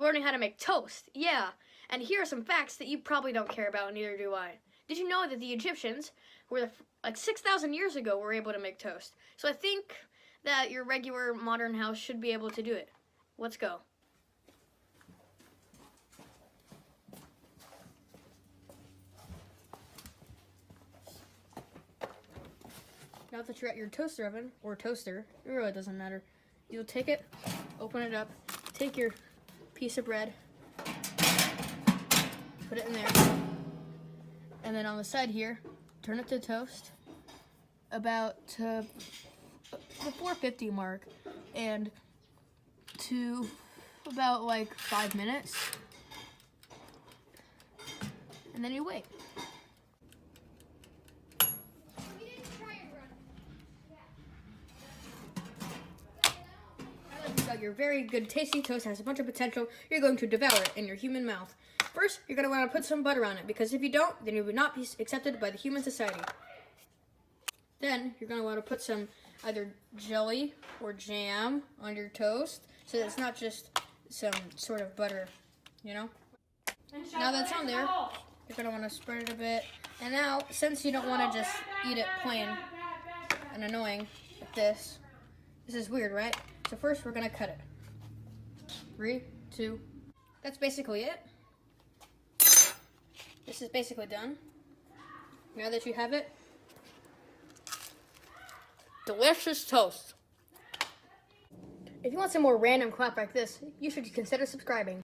Learning how to make toast, yeah. And here are some facts that you probably don't care about, and neither do I. Did you know that the Egyptians, like 6,000 years ago, were able to make toast? So I think that your regular modern house should be able to do it. Let's go. Now that you're at your toaster oven, or toaster, it really doesn't matter. You'll take it, open it up, take your piece of bread, put it in there, and then on the side here, turn it to toast about to the 450 mark, and to about like 5 minutes, and then you wait. Your very good tasty toast has a bunch of potential. You're going to devour it in your human mouth. First, you're going to want to put some butter on it, because if you don't, then you would not be accepted by the human society. Then, you're going to want to put some either jelly or jam on your toast, so that it's not just some sort of butter, you know? Now that's on there, you're going to want to spread it a bit. And now, since you don't want to just eat it plain and annoying like this is weird, right? So first, we're going to cut it. 3, 2. That's basically it. This is basically done. Now that you have it, delicious toast. If you want some more random crap like this, you should consider subscribing.